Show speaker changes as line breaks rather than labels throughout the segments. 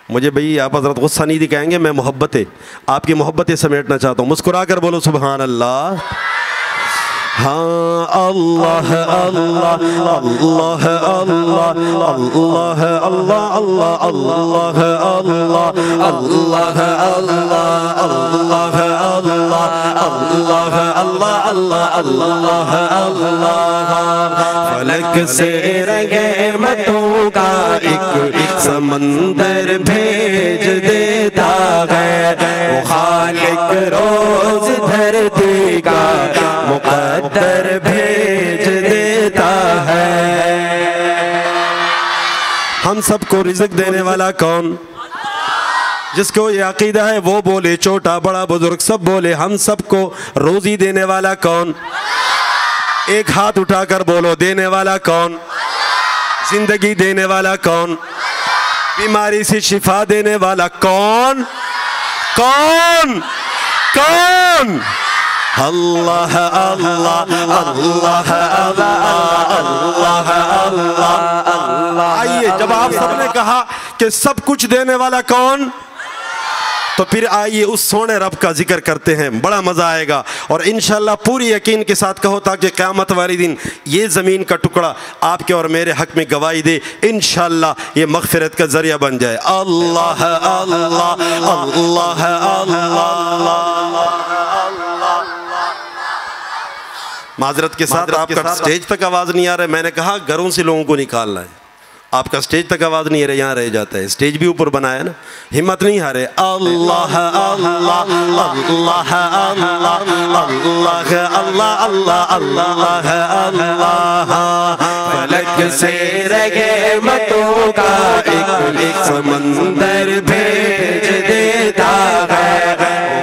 مجھے بھئی آپ حضرت غصہ نہیں دکھائیں گے، میں محبتیں آپ کی محبتیں سمیٹنا چاہتا ہوں. مسکرا کر بولو سبحان اللہ. ہاں اللہ اللہ اللہ اللہ اللہ اللہ اللہ اللہ اللہ اللہ اللہ اللہ اللہ اللہ اللہ اللہ اللہ. فلک سے رحمتوں کا ایک سمندر بھیج دیتا ہے، وہ خالق روز دھرتی کا مقدر بھیج دیتا ہے. ہم سب کو رزق دینے والا کون؟ جس کو یہ عقیدہ ہے وہ بولے، چھوٹا بڑا بزرگ سب بولے. ہم سب کو روزی دینے والا کون؟ ایک ہاتھ اٹھا کر بولو، دینے والا کون؟ زندگی دینے والا کون؟ بیماری سے شفا دینے والا کون؟ کون؟ کون؟ اللہ اللہ اللہ اللہ اللہ. آئیے، جب آپ سب نے کہا کہ سب کچھ دینے والا کون، تو پھر آئیے اس سونے رب کا ذکر کرتے ہیں. بڑا مزہ آئے گا، اور انشاءاللہ پوری یقین کے ساتھ کہو تاکہ قیامت والی دن یہ زمین کا ٹکڑا آپ کے اور میرے حق میں گواہی دے. انشاءاللہ یہ مغفرت کا ذریعہ بن جائے. اللہ اللہ اللہ اللہ. معذرت کے ساتھ آپ کا سٹیج تک آواز نہیں آ رہا ہے. میں نے کہا گھروں سے لوگوں کو نکالنا ہے. آپ کا سٹیج تک آواز نہیں رہے، یہاں رہ جاتا ہے. سٹیج بھی اوپر بنایا نا، ہمت نہیں ہارے. اللہ اللہ اللہ اللہ اللہ اللہ اللہ اللہ. فلک سے رحمتوں کا ایک سمندر بھیج دیتا ہے،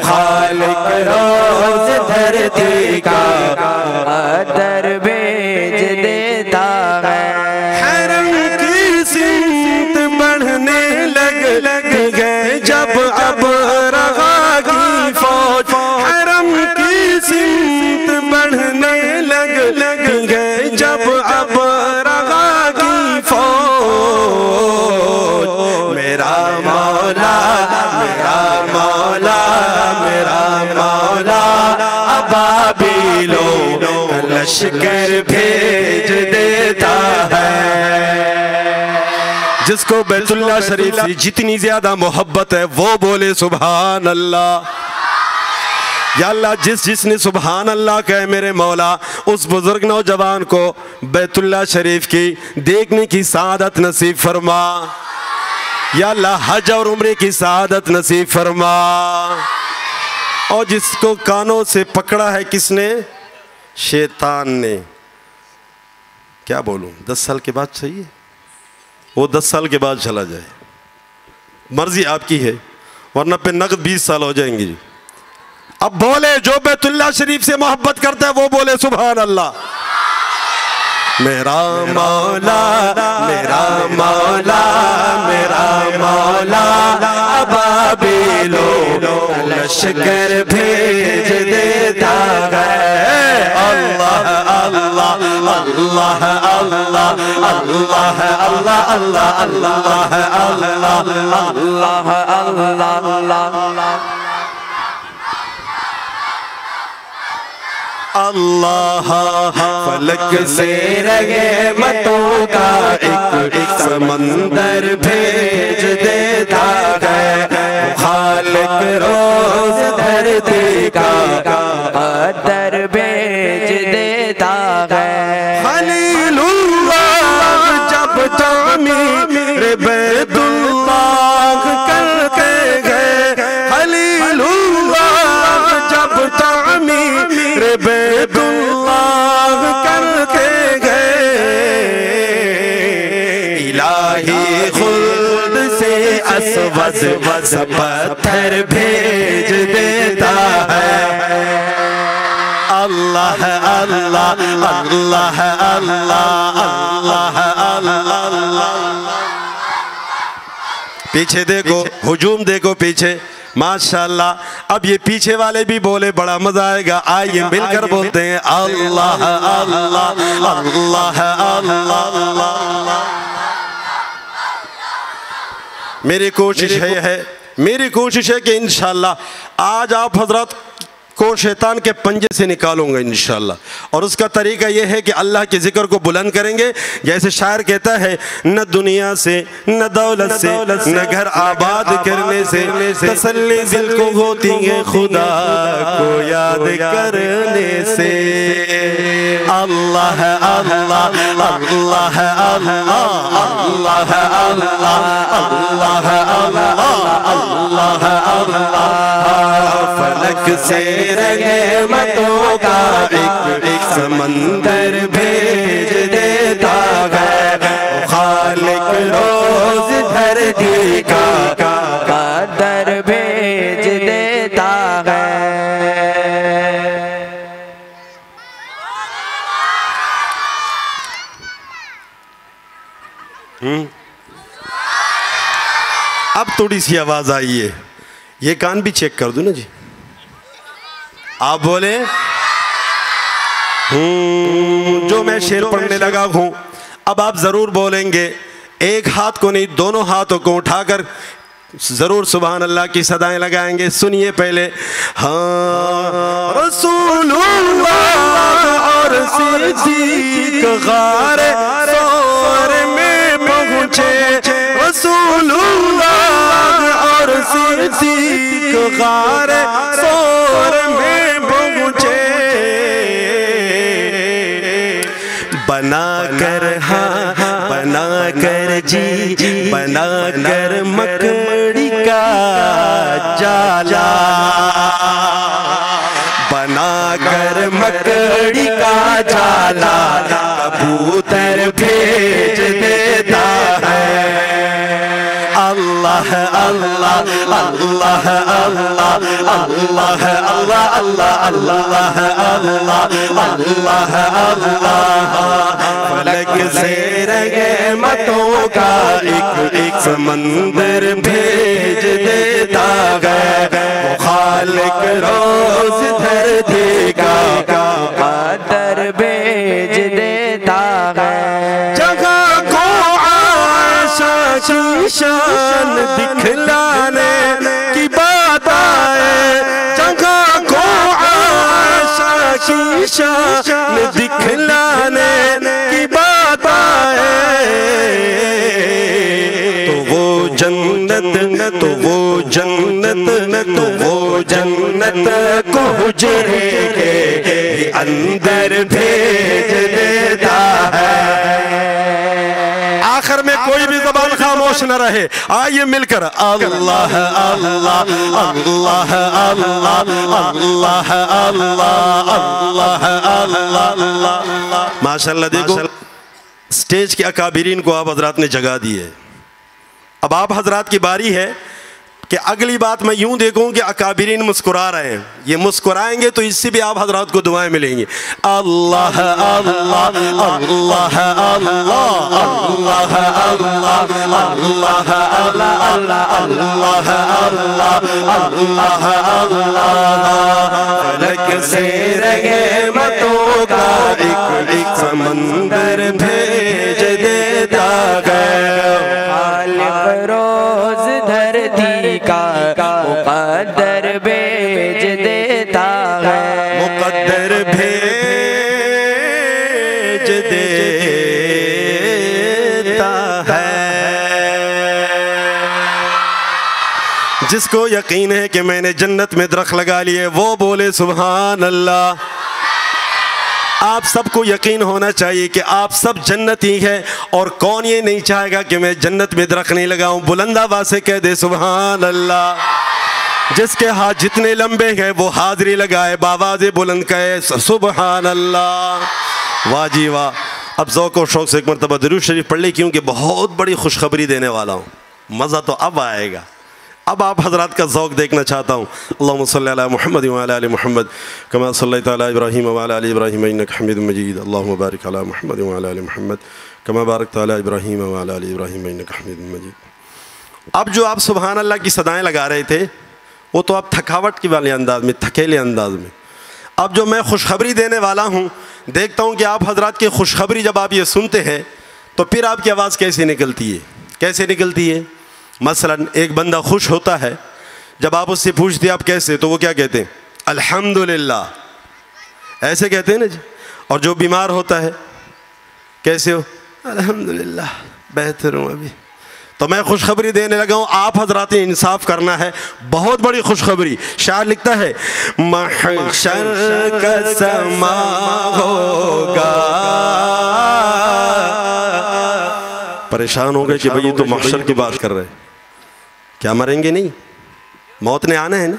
خالق روز دھرتی کا مقدر بھیج دیتا ہے. لگ گئے جب اب رغا کی فوج، حرم کی سمت بڑھنے لگ گئے جب اب رغا کی فوج. میرا مولا میرا مولا میرا مولا ابابیلوں لشکر بھیج دیتا ہے. جس کو بیت اللہ شریف سے جتنی زیادہ محبت ہے وہ بولے سبحان اللہ. یا اللہ جس نے سبحان اللہ کہے میرے مولا، اس بزرگ نوجوان کو بیت اللہ شریف کی دیکھنے کی سعادت نصیب فرما. یا اللہ حج اور عمرے کی سعادت نصیب فرما. اور جس کو کانوں سے پکڑا ہے کس نے؟ شیطان نے. کیا بولوں، 10 سال کے بعد صحیح ہے، وہ 10 سال کے بعد چلا جائے، مرضی آپ کی ہے، ورنہ پہ نقد 20 سال ہو جائیں گے. اب بولے جو بیت اللہ شریف سے محبت کرتا ہے وہ بولے سبحان اللہ. میرا مولا میرا مولا میرا مولا ابابیلوں لشکر بھیج دیتا ہے. اللہ اللہ اللہ اللہ اللہ اللہ اللہ اللہ اللہ اللہ اللہ. اللہ فلک سے رحمتوں کا ایک سمندر بھیج دیتا ہے، خالق روز دھرتی کا مقدر بھیج دیتا ہے. خلیل اللہ جب تعمیر بیت اللہ کر کے گئے، خلیل اللہ جب تعمیر بیت اللہ کر کے گئے، الہی خلد سے اسود پتھر بھیج دیتا ہے. اللہ اللہ اللہ اللہ اللہ اللہ. پیچھے دیکھو، ہجوم دیکھو پیچھے، ماشاءاللہ. اب یہ پیچھے والے بھی بولے، بڑا مزہ آئے گا. آئیے مل کر بولتے ہیں اللہ اللہ اللہ اللہ. میری کوشش ہے کہ انشاءاللہ آج آپ حضرات کو شیطان کے پنجے سے نکالوں گا انشاءاللہ. اور اس کا طریقہ یہ ہے کہ اللہ کے ذکر کو بلند کریں گے. جیسے شاعر کہتا ہے نہ دنیا سے نہ دولت سے نہ گھر آباد کرنے سے تسلی دل کو ہوتی ہے خدا کو یاد کرنے سے. اللہ اللہ اللہ اللہ اللہ اللہ اللہ اللہ فلک سے رحمتوں کا ایک سمندر بھیج دیتا ہے. خالق روز دھرتی کا در بھیج دیتا ہے. اب تھوڑی سی آواز آئی ہے, یہ کان بھی چیک کر دوں نا جی. آپ بولے جو میں شعر پڑھنے لگا ہوں اب آپ ضرور بولیں گے. ایک ہاتھ کو نہیں دونوں ہاتھوں کو اٹھا کر ضرور سبحان اللہ کی صدائیں لگائیں گے. سنیے پہلے. ہاں رسول اللہ اور صدیق غار ثور میں پہنچے. رسول اللہ اور صدیق غار ثور میں پہنچے. بنا کر جی بنا کر مکڑی کا جالا. بنا کر مکڑی کا جالا کبوتر بھیج دیتا ہے. اللہ اللہ اللہ اللہ اللہ اللہ اللہ اللہ اللہ اللہ فلک سے رحمتوں کا ایک سمندر بھیج دیتا ہے. خالق روز دھرتی کا در بھیج دیتا ہے. جگہ کو عائشہ کی شان دکھلانے کی بات آئے. جگہ کو عائشہ کی شان دکھلانے کی بات آئے. تو وہ جنت کو حجرے کے اندر بھیج دیتا ہے. آخر میں کوئی بھی زبان خاموش نہ رہے. آئیے مل کر اللہ اللہ اللہ اللہ اللہ اللہ اللہ. ماشاءاللہ دیکھو سٹیج کے اکابرین کو آپ حضرات نے جگہ دی ہے. اب آپ حضرات کی باری ہے کہ اگلی بات میں یوں دیکھوں کہ اکابرین مسکرا رہے ہیں. یہ مسکرائیں گے تو اس سے بھی آپ حضرات کو دعائیں ملیں گی. اللہ اللہ اللہ اللہ اللہ اللہ اللہ اللہ اللہ فلک سے رحمتوں کا ایک سمندر بھیج دیتا ہے. خالق روز دھرتی کا مقدر بھیج دیتا ہے. مقدر بھیج دیتا ہے. جس کو یقین ہے کہ میں نے جنت میں درخت لگا لیے وہ بولے سبحان اللہ. آپ سب کو یقین ہونا چاہیے کہ آپ سب جنتی ہیں. اور کون یہ نہیں چاہے گا کہ میں جنت میں درخت نہیں لگاؤں. بلند آواز سے کہہ دے سبحان اللہ. جس کے ہاتھ جتنے لمبے ہیں وہ حاضری لگائے باواز بلند کہے سبحان اللہ. واہ جی واہ. اب ذوق و شوق سے ایک مرتبہ درود شریف پڑھ لیں کیونکہ بہت بڑی خوشخبری دینے والا ہوں. مزہ تو اب آئے گا. اب آپ حضرات کا ذوق دیکھنا چاہتا ہوں. اللہم صلی علی محمد وعلی آل محمد کما صلیت علی ابراہیم وعلی آل ابراہیم انک حمید مجید. اللہم بارک علی محمد وعلی آل محمد کما بارکت علی ابراہیم وعلی آل ابراہیم انک حمید مجید. اب جو آپ سبحان اللہ کی صدائیں لگا رہے تھے وہ تو آپ تھکاوٹ کے والے انداز میں, تھکیلے انداز میں. اب جو میں خوشخبری دینے والا ہوں دیکھتا ہوں کہ آپ حضرات کی خوشخبری جب آپ یہ سنتے ہیں تو پھر آپ کی آواز کیسے نکلتی ہے. کیسے نکلتی ہے؟ مثلاً ایک بندہ خوش ہوتا ہے، جب آپ اس سے پوچھتے آپ کیسے، تو وہ کیا کہتے ہیں؟ الحمدللہ، ایسے کہتے ہیں نا جی۔ اور جو بیمار ہوتا ہے کیسے ہو؟ الحمدللہ بہتر ہوں ابھی۔ تو میں خوشخبری دینے لگا ہوں، آپ حضرات انصاف کرنا ہے، بہت بڑی خوشخبری۔ شاعر لکھتا ہے محشر کا سما ہوگا، پریشان ہو گئے کہ بھئی یہ تو محشر کی بات کر رہے، کیا مریں گے؟ نہیں، موت نے آنا ہے نا،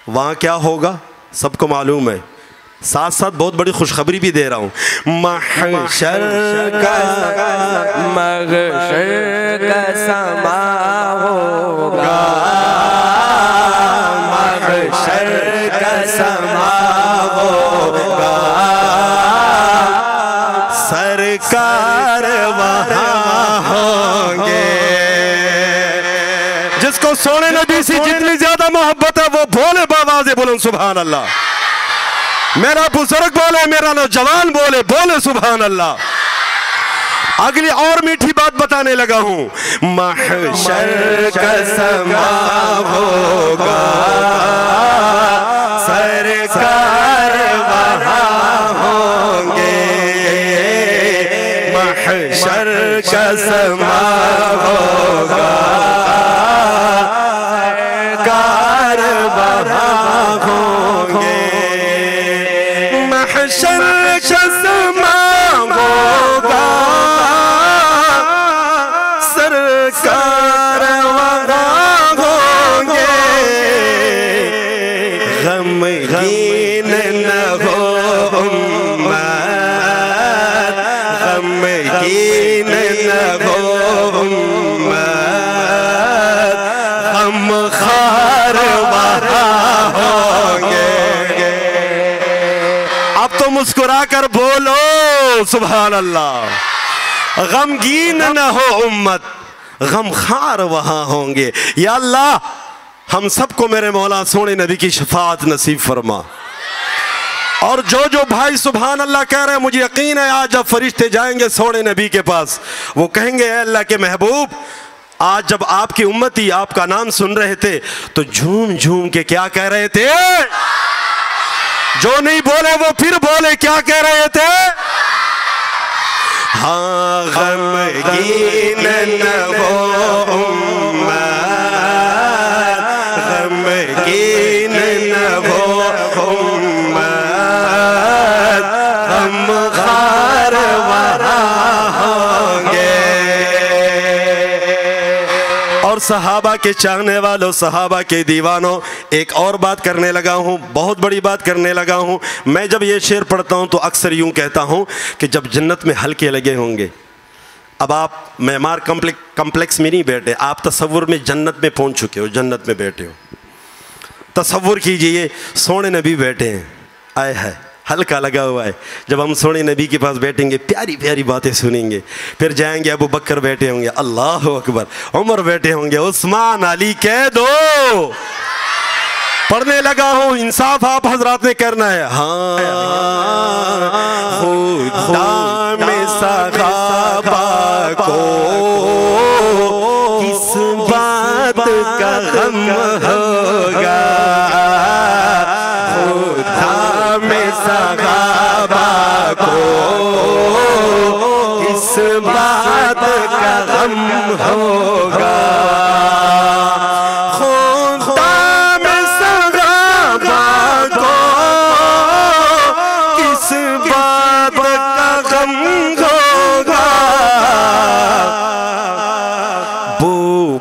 وہاں کیا ہوگا سب کو معلوم ہے۔ ساتھ ساتھ بہت بڑی خوشخبری بھی دے رہا ہوں، محشر کا سما ہوگا، محشر کا سما ہوگا، سرکار وہاں ہوں گے۔ جس کو سونے نبی سے جتنی زیادہ محبت ہے وہ بولے باواز بولن سبحان اللہ۔ میرا بزرگ بولے، میرا نوجوان بولے، بولے سبحان اللہ۔ اگلی اور میٹھی بات بتانے لگا ہوں، محشر کا سما ہوگا، سرکار وہاں ہوں گے، محشر کا سما ہوگا، سرکار وہاں ہوں گے، محشر کا سما ہوگا، سرکار وہاں ہوں گے، غمگین نہ ہو امت، غمگین نہ ہو امت، غمخوار وہاں ہوں گے۔ اب تو مسکرا کر بولو سبحان اللہ، غمگین نہ ہو امت، غمخوار وہاں ہوں گے۔ یا اللہ ہم سب کو میرے مولا سونے نبی کی شفاعت نصیب فرما۔ اور جو بھائی سبحان اللہ کہہ رہے ہیں، مجھے یقین ہے آج جب فرشتے جائیں گے سونے نبی کے پاس، وہ کہیں گے اے اللہ کے محبوب، آج جب آپ کی امتی آپ کا نام سن رہے تھے تو جھوم جھوم کے کیا کہہ رہے تھے؟ جو نہیں بولے وہ پھر بولے، کیا کہہ رہے تھے؟ ہاں غمگین نہ ہو امت، غمگین نہ ہو امت، غمخوار وہاں ہوں گے۔ اور صحابہ کے چاہنے والوں، صحابہ کے دیوانوں، ایک اور بات کرنے لگا ہوں، بہت بڑی بات کرنے لگا ہوں۔ میں جب یہ شعر پڑھتا ہوں تو اکثر یوں کہتا ہوں کہ جب جنت میں حلقے لگے ہوں گے، اب آپ معمار کمپلیکس میں نہیں بیٹھے، آپ تصور میں جنت میں پہنچ چکے ہو، جنت میں بیٹھے ہو۔ تصور کیجئے سونے نبی بیٹھے ہیں، آئے ہے حلقہ لگا ہوا ہے، جب ہم سونے نبی کے پاس بیٹھیں گے پیاری پیاری باتیں سنیں گے، پھر جائیں گے ابو بکر بیٹھے ہوں گے، اللہ اکبر، عمر بیٹھے ہوں گے، عثمان، علی، کہہ دو۔ پڑھنے لگا ہوں، انصاف آپ حضرات نے کرنا ہے۔ ہاں خدا میں صحابہ کو کس بات کا غم ہوگا، خدا میں صحابہ کو کس بات کا غم ہوگا،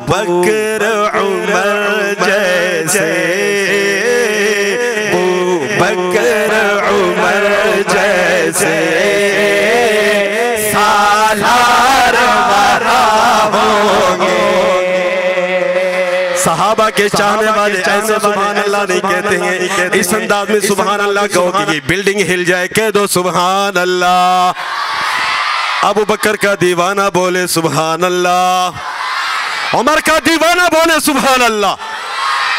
بکر عمر جیسے، بکر عمر جیسے سالار وہاں ہوں گے۔ صحابہ کے چاہنے والے ایسے سبحان اللہ نہیں کہتے ہیں، اس انداز میں سبحان اللہ کہو کہ یہ بلڈنگ ہل جائے، کہہ دو سبحان اللہ۔ ابو بکر کا دیوانہ بولے سبحان اللہ، عمر کا دیوانہ بولے سبحان اللہ،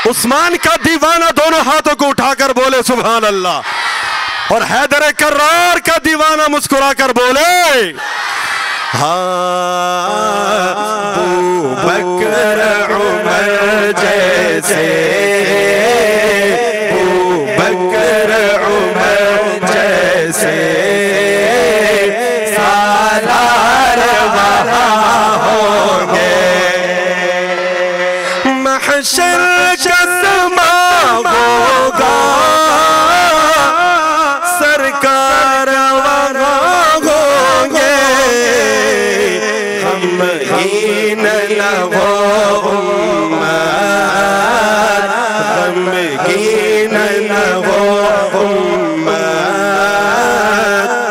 عثمان کا دیوانہ دونوں ہاتھوں کو اٹھا کر بولے سبحان اللہ، اور حیدر کرار کا دیوانہ مسکرا کر بولے ہاں بکر عمر جیسے، ابو بکر عمر جیسے سالار وہاں ہوں گے، محشر کا سما ہوگا سرکار وہاں ہوں گے، غمگین نہ ہو امت، غمگین نہ ہو امت،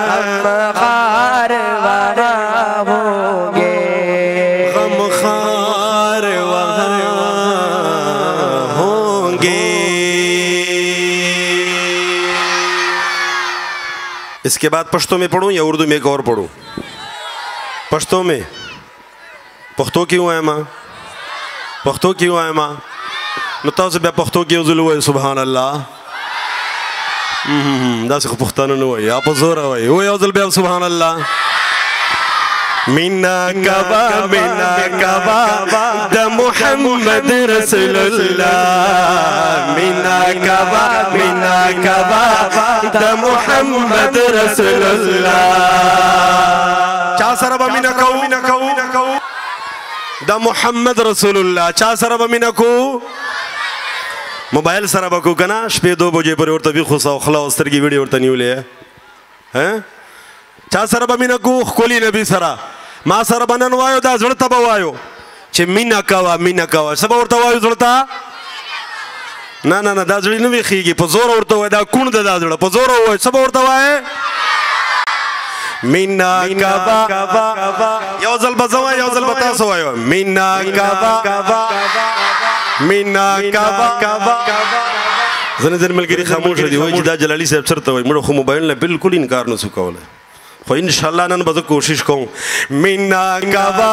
غمخوار وہاں ہوں گے،
غمخوار وہاں ہوں گے۔ اس کے بعد پشتو میں پڑھوں یا اردو میں ایک اور پڑھوں؟ پشتو میں؟ پختو کیوں آئے ماں؟ پختو کیوں آئے ماں؟ نتاو سے بے پختو کیوں ذلو ہے سبحان اللہ؟ دا سے پختانو نو ہے آپ زورا ہوئی ہوئی اوزل بے سبحان اللہ۔ مینا کعبہ مینا کعبہ دا محمد رسول اللہ، مینا کعبہ دا محمد رسول اللہ۔ چاہ سربا مینا کہو دا محمد رسول اللہ، چاہ سربا مینا کو موبائل سربا کو کنا شپے 2 بجے پر اور تبھی خوصا و خلا استر کی ویڈیو اور تنیو لے ہے چاہ سربا مینا کو کھولی نبی سرا ما سربا ننوائیو دا زڑتا بوائیو چھے مینا کوا سبا اور توائیو زڑتا نا نا نا دا زڑی نوی خیگی پا زور اور توائیو دا کون دا زڑا پا زور ہوئے سبا اور توائیو مینا کعبہ یوزل بزوائیو یوزل بتاسوائیو مینا کعبہ زن ملگری خاموش دی ہوئی جدا جلالی سے افسر توئی مڑو خو موبائل نے بالکل انکار نہ سکا ہولا خو انشاءاللہ نن بزو کوشش کہوں مینا کعبہ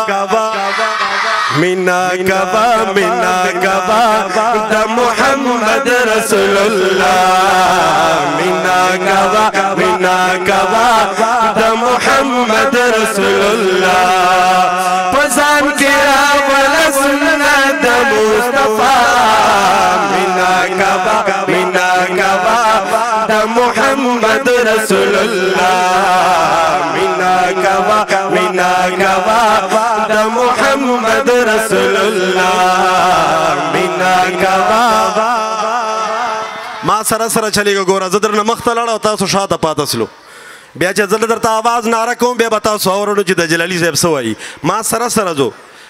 دا محمد رسول اللہ، مینا کعبہ دا محمد رسول اللہ، پسان کے راولا سنت مصطفیٰ، مینا کعبہ دا محمد رسول اللہ، مینا کعبہ دا محمد رسول اللہ، مینا کعبہ ما سرا سرا چلے گا گورا زدر نمخت لڑا ہوتا سو شاعت پاتا سلو بیا چا زدر در تا آواز نہ رکھوں بیا بتا سو اور چی دا جلالی صاحب سوائی ما سرا سرا جو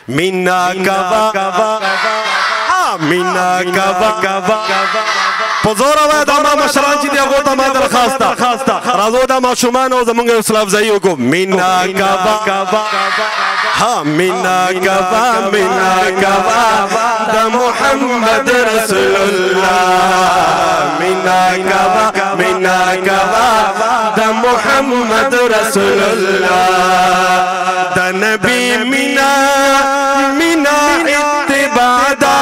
مینا کعبہ پزور آوائی دا ما مشران چی دیا غوطا ما درخواستا رازو دا ما شمان او زمانگ اسلاف زائیو کو مینا کعبہ مینا کعبہ دا محمد رسول اللہ، مینا کعبہ دا محمد رسول اللہ، دا نبی مینا اتباع دا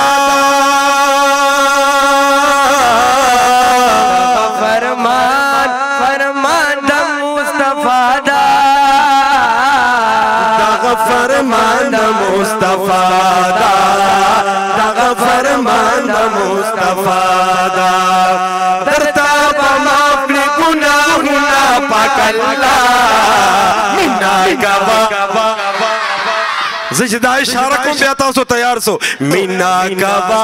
فرمان دا مصطفیٰ دا
فرمان مصطفیٰ دا فرمان مصطفیٰ دا درتا بمافلی گناہنا پاک اللہ، مینا کعبہ زجدہ اشارہ کو بیاتا سو تیار سو مینا کعبہ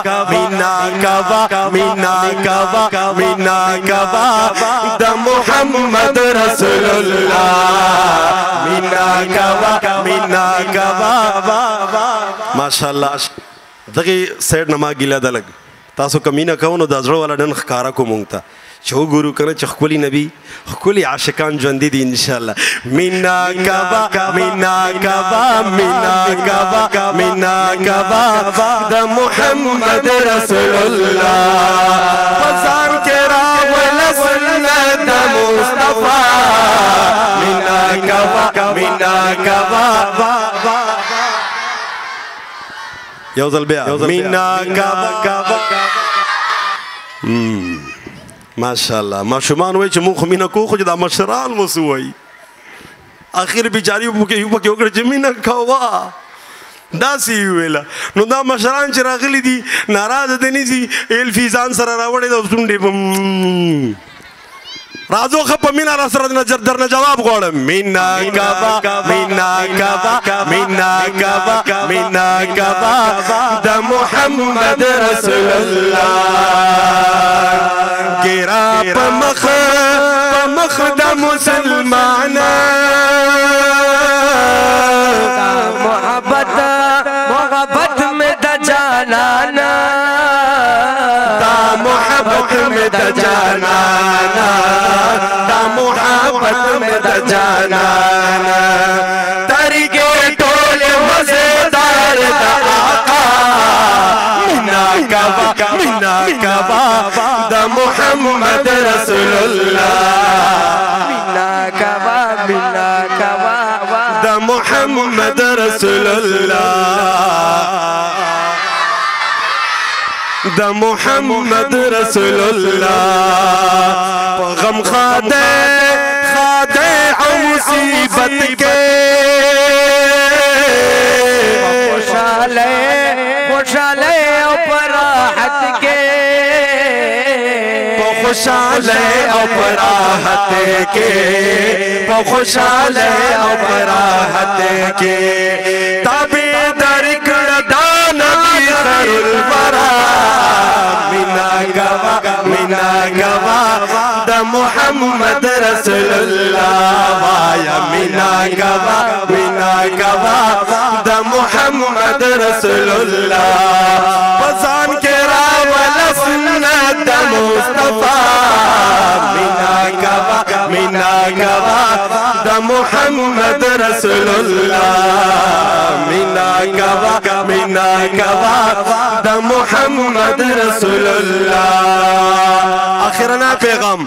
دا محمد رسول اللہ، مینا کعبہ ماشاءاللہ دقی سیڈ نما گیلا دلگ تاسو کمینا کونو دا زڑو والا ڈن خکارا کو مونگتا چھو گورو کرنا چھ خکولی نبی خکولی عاشقان جوندی دی انشاءاللہ مینا کعبہ دا محمد رسول اللہ، پسان کے راول سنت مصطفیٰ، مینا کعبہ یوزل بیا مینا کعبہ ماشاءاللہ ما شمان ہوئی چھ مونخ مینا کو خجدہ مشران مسو ہوئی آخر بیچاری پکے ہوکر چھ مینا کعبہ داسې یې وویله نو دا مشران چې راغلي دي ناراضه دې نه دي الفي ځان سره راوړې ده او څونډې به راځو ښه په مینه را سره درنه جواب غواړم مینا کبا مینا کبا مینا کبا مینا کبا د محمد رسول الله ګیرا په مخ د مسلمانانو
محبت میں دا جانانا
دا محبت میں دا جانانا دا محبت میں دا جانانا طریقے ٹول مزیدار دا آقا مینا کبا دا محمد رسول اللہ
مینا کبا
دا محمد رسول اللہ دا محمد رسول اللہ غم خادے مصیبت کے
خوشالے اپراحت کے
خوشالے اپراحت کے خوشالے اپراحت کے تابع درکڑ دانبی خیر الورا مینا گوا دا محمد رسول اللہ وایا مینا گوا دا محمد رسول اللہ بزان کے راول سنت دا مصطفیٰ مینا گوا دا محمد رسول اللہ مینا گوا دا محمد رسول اللہ آخرنا پیغام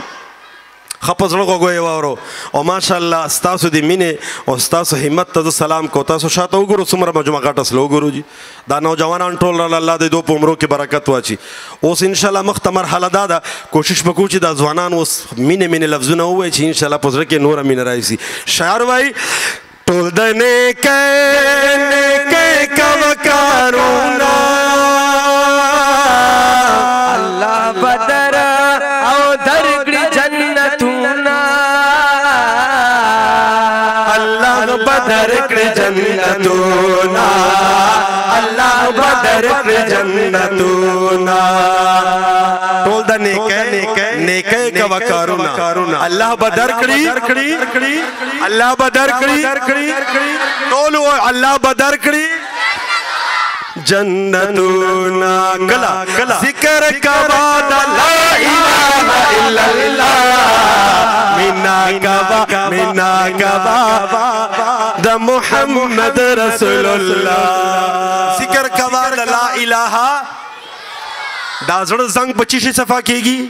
خپز لوگو گوئی وارو او ماشاءاللہ استاسو دی مینے او استاسو حمد تا سلام کو تاسو شاہتا ہو گرو سمرہ مجمع کٹس لو گرو جی دا نوجوانان ٹول رہا اللہ دے دو پومرو کی برکت واچی اوس انشاءاللہ مختمر حال دادا کوشش بکو چی دا زوانان اوس مینے لفظونا ہوئے چی انشاءاللہ پزر کے نورا مینے رائی سی شاعر بھائی ٹول دنے کے کوکارونا
اللہ بدر او درگڑی جنتونا
اللہ بدر کر جنتونا اللہ بدر کر جنتونا ٹول دا نیکے کا وکارونا اللہ بدر کری اللہ بدر کری ٹولو اللہ بدر کری جنتونا گلا ذکر کا بعد لا الہ الا اللہ مینا گوا دا محمد رسول اللہ ذکر کا بعد لا الہ دا زڑ زنگ پچیشی صفحہ کی گی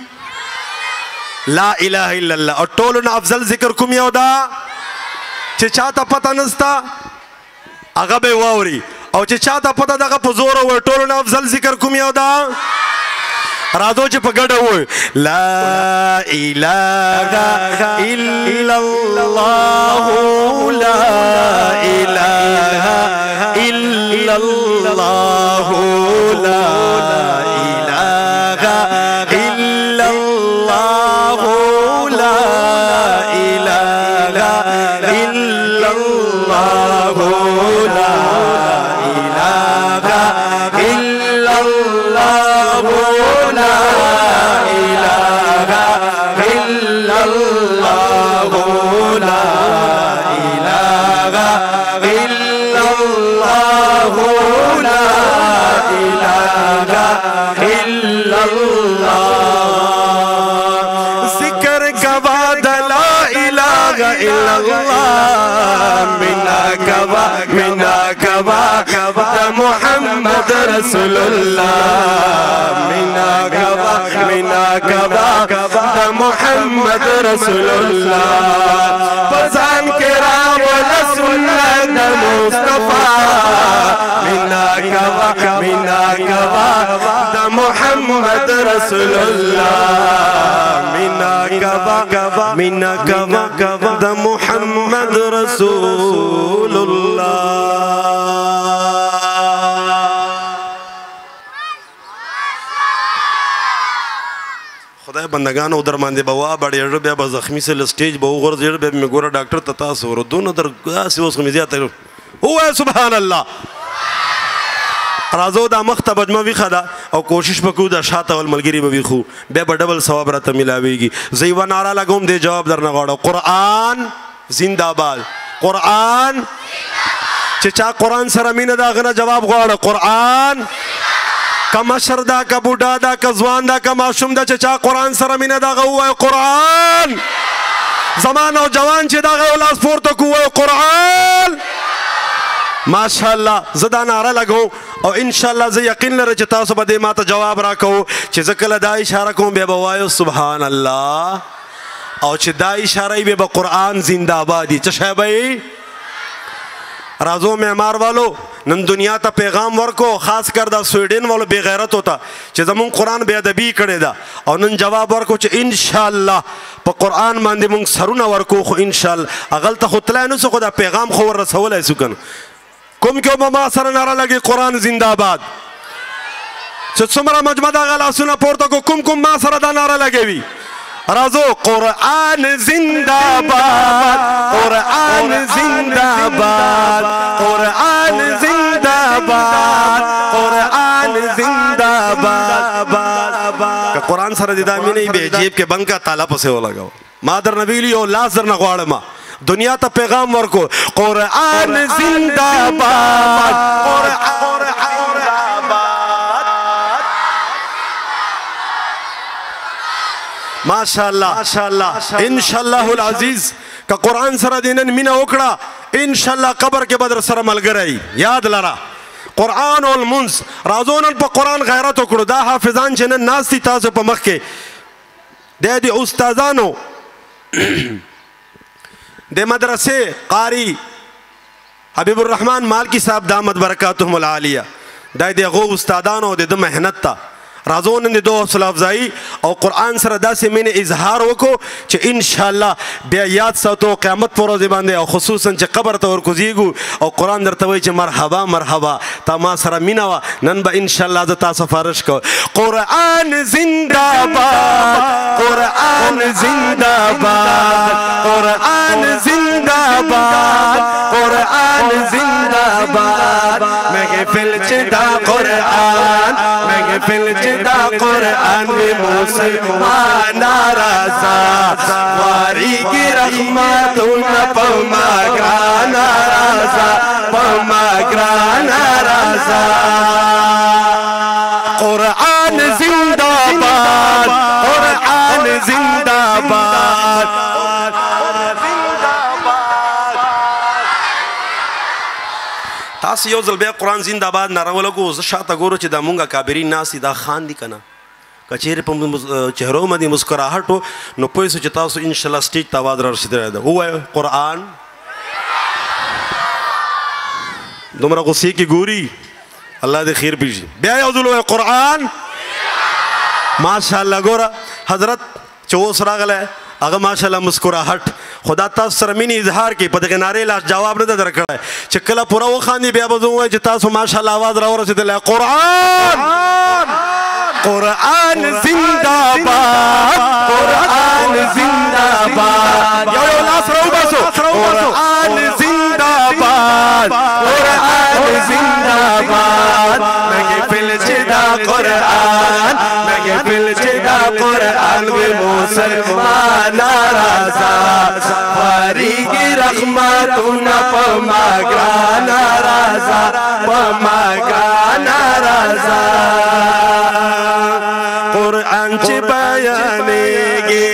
لا الہ الا اللہ اور ٹولنا افضل ذکر کم یو دا چه چاہتا پتا نستا اغب واوری او چې چاته پته دغه په زور وای ټولو نه افضل ذکر کوم یو دا راځو چې په ګډه وای لا اله الا الله لا اله الا الله لا اله الا الله لا اله الا الله لا محمد رسول اللہ مینا گوا محمد رسول اللہ بزان کے راول سنت مصطفیٰ مینا گوا دا محمد رسول اللہ مینا گوا دا محمد رسول اللہ خدای بندگانو در باندې به وابړې بیا به زخمي سه له سټیج به وغورځېږ بیا به مې ګوره ډاکټر ته تاسو ورو دونه در داسې اوس خو مې زیاته ووایه سبحان الله. راځو دا مخ ته بجمه ویښه ده او کوشش به کوو دا شاته ول ملګري به ویښو بیا به ډبل ثواب راته میلاویږي. زه یوه ناره لګوم دې جواب درنه غواړم. قرآن زنده باد. قرآن چې چا قرآن سره مینه ده هغه نه جواب غواړه. قرآن که مشر ده که بوډا ده که ځوان ده که ماشوم ده چې چا قرآن سره مینه ده هغه ووایه قرآن. زما نوجوان چې ده هغه لاس پورته کړو ووایه قرآن. ماشاءالله زه دا ناره لګوم او انشاءالله زه یقین لرم چې تاسو به دې ماته جواب راکوو چې زه کله دا اشاره کوم بیا به وایو سبحان الله او چې دا اشاره یې بیا به قرآن زنده آباد وي. څه شی به یې؟ راځو معمار والو نن دنیا ته پیغام ورکو خاص کر دا سویډن والو بې غیرتو ته چې زمونږ قرآن بې ادبي کړې ده او نن جواب ورکو چې انشاءالله په قرآن باندې مونږ سرونه ورکو خو انشاءالله هغلته خو تللی نه سو خو دا پیغام خو ور رسولی سو که نه. کوم کې به ما سره ناره لګي قرآن زنده آباد چې څومره مجمع دغه لاسونه پورته کو کوم ما سره دا ناره لګوي. راځو قرآن زنده باد. قرآن زنده باد. قرآن زنده باد. قرآن زنده باد. که قرآن سره دې دا مینه بیا جیب کې بند کا تالا پسې ولګوه. ما درنه ویلي یو لاس درنه غواړم دنیا ته پیغام ورکو قرآن زنده باد. قرآن زنده باد. ماشاءالله انشاءالله العزیز که قرآن سره دې نن مینه وکړه انشاءالله قبر کې به در سره ملګری یاد لره. قرآن او لمونځ راځو نن په قرآن غیرت وکړو. دا حافظان چې نن ناست دي تاسو په مخ کې د دې استادانو د مدرسې قاری حبیب الرحمن مالکی صاحب دامت برکاتهم العالیه دا د هغو استادانو د ده محنت ته راځو نن د دو حوصله افزایي او قرآن سره داسې مینې اظهار وکړو چې انشاءالله بیا یاد ساتو قیامت په ورځې باندې او خصوصا چې قبر ته ورکوزیږو او قرآن درته وایي چې مرحبا مرحبا تا ما سره مینه وه نن به انشاءالله زه تا سفارش کوم. قرآن زنده باد. قرآن زنده باد. قرآن زنده باد. قرآن زنده باد. محفل چې دا قرآن محفل چې دا قرآن وی مسلمان ناراضه واریږي رحمتونه په ما ګران ناراضه په ما ګران ناراضه. قرآن زنده باد. قرآن زنده باد. تاسو یو ځل بیا قرآن زنده باد ناره ولګو. زه شاته ګورو چې دا مونږ کابرین ناست دي دا خاندي که نه که چیرې په چهرو باندې مسکراهټ و نو پوه سو چې تاسو انشاءالله سټیج ته آواز را رسېدلی ده. ووایه قرآن دومره غصې کې ګوري الله دې خیر پېږي. بیا یو ځل ووایه قرآن. ماشاءالله ګوره حضرت چې اوس راغلی هغه ماشاءالله مسکراهټ خدا تاسو سره مینې اظهار کوي په دغې نارې لاس جواب نه ده درکړی چې کله پوره وخاندي بیا به زه ووایم چې تاسو ماشاءالله آواز را ورسېدلی. قرآن قرآن زنده باد. قرآن زنده باد. یو لاس را وباسو. قرآن زنده باد. قرآن زنده باد. محفل چې دا قرآن محفل چې دا قرآن وی مسلمان ناراضه واریږي رحمتونه په ما ګران ناراضه په ما ګران ناراضه. قرآن چې بیانېږي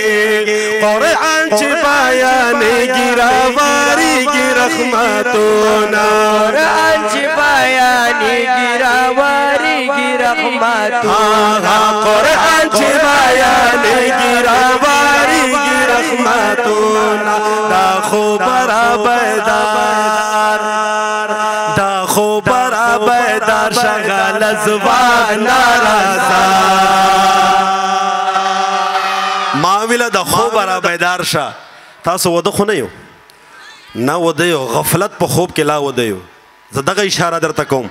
قرآن چې بیانېږي راواریږي رحمتونه.
قرآن چې بیانېږي راواریږي رحمتونه.
قرآن چې بیانېږي راواریږي رحمتونه. دا خو برابردار دا خو برابردار شغل زبان ناراضه. ما ویله د خو برابردار شه تاسو وده خو نه یو نه وده یو غفلت په خوب کې لا وده یو زدغه اشاره درته کوم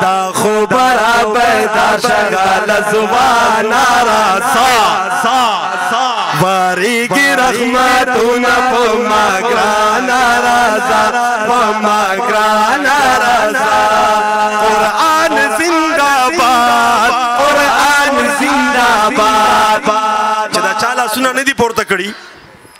دا خو برابر دا شغال زبان راسا واریږي رحمتونه په ما ګران رضا په ما ګران رضا قرآن زنده باد قرآن زنده باد چې دا چا لاسونه نه دي پورته کړي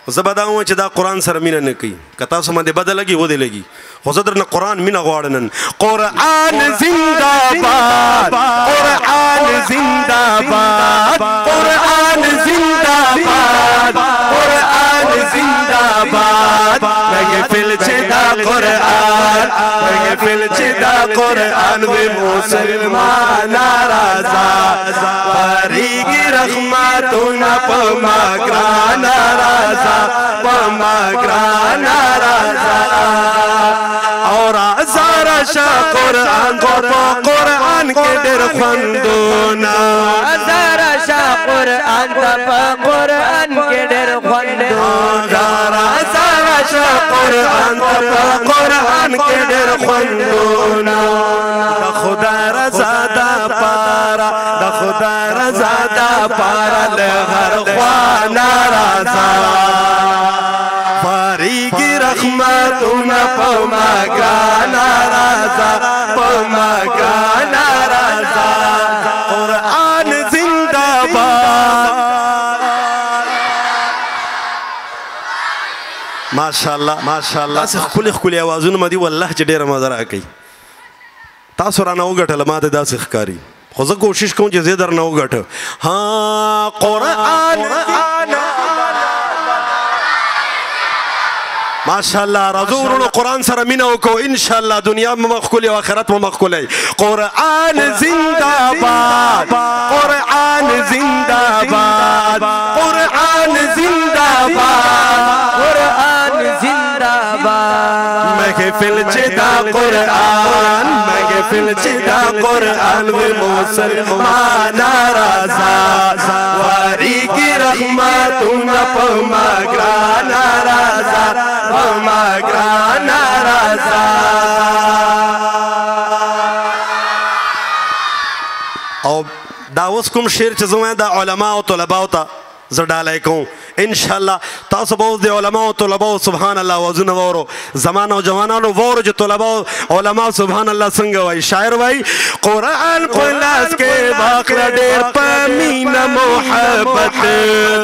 زه به دا وایم چې دا قرآن سره مینه نه کوي که تاسو باندې بده لګي ودې لګي خو زه درنه قرآن مینه غواړم نن قرآن زنده باد قرآن زنده باد قرآن زنده باد قرآن زنده باد محفل چې دا قرآن محفل چې دا قرآن وي مسلمان رضا واریږي رحمتونه په ما ګران رضا په ما ګران رضا اور ازار شا قرآن په قرآن کې ډېر خوندونه
ازار شا قرآن په قرآن کې ډېر خوندونه
ازار شا قرآن په قرآن کې ډېر خوندونه د خدا رضا دا پارا د خدا رضا دا پارا له هر خوا ناراضه واریږي رحمتونه په ما ګران رضا په ما ګران رضا قرآن زنده باد ماشاءالله ماشاءالله داسې ښکلي ښکلي اوازونه مې دي والله چې ډېره مزه راکوي تاسو رانه وګټله ما ته داسې ښکاري خو زه کوشش کوم چې زه درنه وګټم ها قرآن ماشاءالله راځو ورونو قرآن سره مینه وکړو انشاءالله دنیا مو ښکلې او آخرت مو ښکلی قرآن زنده باد قرآن زنده باد قرآن زنده باد
قرآن زنده باد
محفل چې دا قرآن محفل چې دا قرآن وي مسلمان رضا واریږي رحمتونه په ما ګران رضا په ما ګران رضا او دا اوس کوم شعر چې زه وایم د علما او طلباو ته زه ډالۍ کوم انشاءالله تاسو به اوس د علماو طلباو سبحان الله وازونه واورو زمان او جوانانو واورو چې طلباو علما سبحان الله څنګه وایي شاعر وایي قرآن په لاس کې واخله ډېر په مینه محبت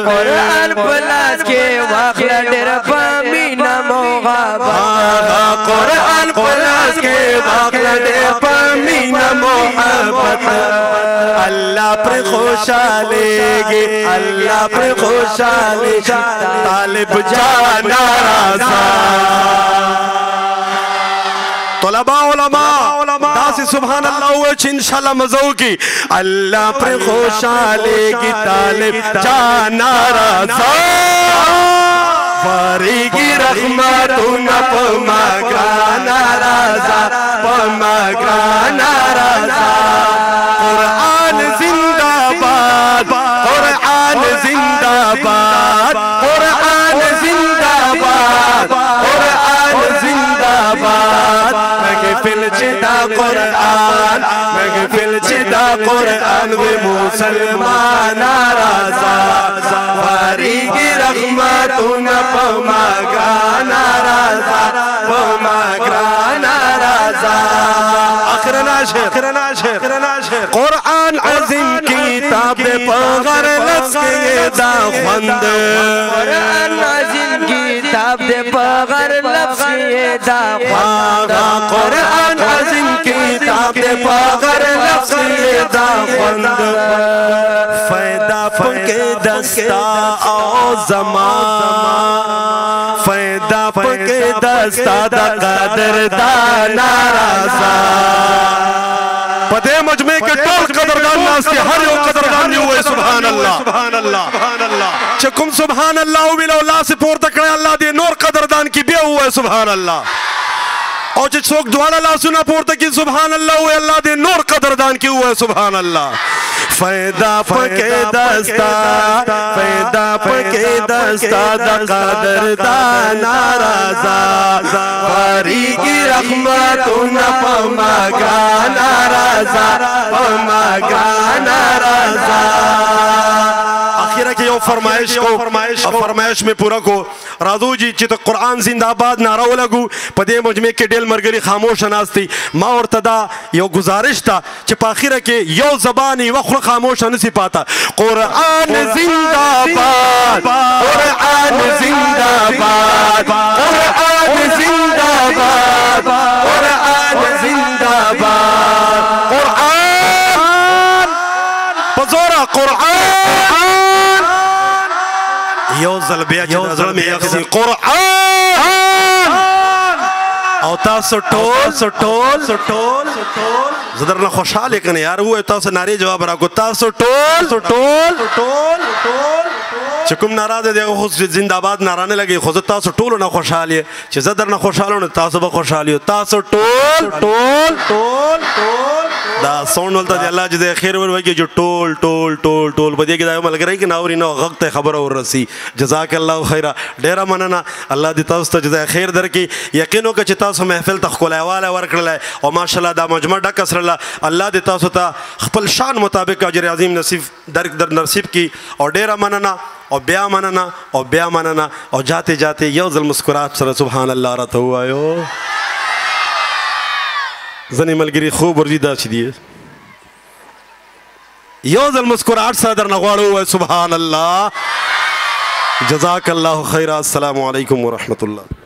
قرآن په لاس کې واخله ډېر په مینه محبت
قرآن په لاس کې واخله ډېر په مینه محبت الله پر خوشحالېږي الله پر خوشحالېږي طالب جان رضا طلباء علماء داسې سبحان الله ووایي چې انشاءالله مزه وکړي الله پر خوشحالېږي طالب جان رضا واریږي رحمتونه په ما ګران رضا په ما ګران رضا قرآن زنده باد قرآن زنده باد قرآن زنده باد قرآن زنده باد محفل چې دا قرآن محفل چې دا قرآن وي مسلمان رضا واریږي رحمتونه په ما ګران رضا په ما ګران رضا آخرنا شعر قرآن عظیم کتاب په غر لفظ کې دا خوند
قرآن عظیم کتاب په غر لفظ کې دا خوند
قرآن عظیم کتاب په غر لفظ کې دا خوند فائدہ پکې دستا او زمان فائدہ پکې دستا د قدر دان رضا پدې مجمع کې ټول قدردان ناس دي هر یو قدردان یو وای سبحان الله سبحان الله سبحان الله چې کوم سبحان الله ویل الله سے پورته کړی الله دې نور قدردان کې بیا وای سبحان الله او چې څوک دواړه لاسونه پورته کړي سبحان الله وای الله دې نور قدردان کې وای سبحان الله فیدا پکے دستا فیدا پکے دستا دا قادر دا نارازا فاریگی رحمتون پما گا نارازا پما گا نارازا آخرہ کی یو فرمائش کو فرمائش میں پورا کو راضو جی چی تو قرآن زندہ آباد نعرہ لگو پدے مجمع کے ڈیل مرگری خاموش ناستی ما اور تدا یو گزارش تا چی پا آخرہ کے یو زبانی وخر خاموش نسی پاتا قرآن زندہ آباد قرآن زندہ آباد قرآن زندہ آباد قرآن زندہ آباد قرآن بزورا قرآن یو ظلبیہ چی نظر میں یقسی قرآن او تاسو ټول زدرنا خوشحال کنه یار وای تاسو ناری جواب راکو تاسو ټول چې کوم ناراضه دی خو زنده باد نارانه لګي خو تاسو ټول نه خوشاله چې زدرنا خوشاله تاسو به خوشاله تاسو ټول دا ساوند ولته دی الله دې خیر ور وږي جو ټول په دې کې دا ملګری کې ناوري نو غږ ته خبر ورسي جزاک الله خیره ډیر مننه الله دې تاسو ته جزای خیر درکې یقین وکړه چې تاسو محفل ته خلایواله ورکړل او ماشاءالله دا مجمع ډک سره الله دې تاسو ته خپل شان مطابق اجر عظیم نصیب در نصیب کی او ډیر مننه او بیا مننه او جاتے یو ځل مسکرات سره سبحان الله راته وایو زنی ملګری خوب ورجیدا چي دی یو ځل مسکرات سره درنه غواړو سبحان الله جزاک الله خیر السلام علیکم ورحمت الله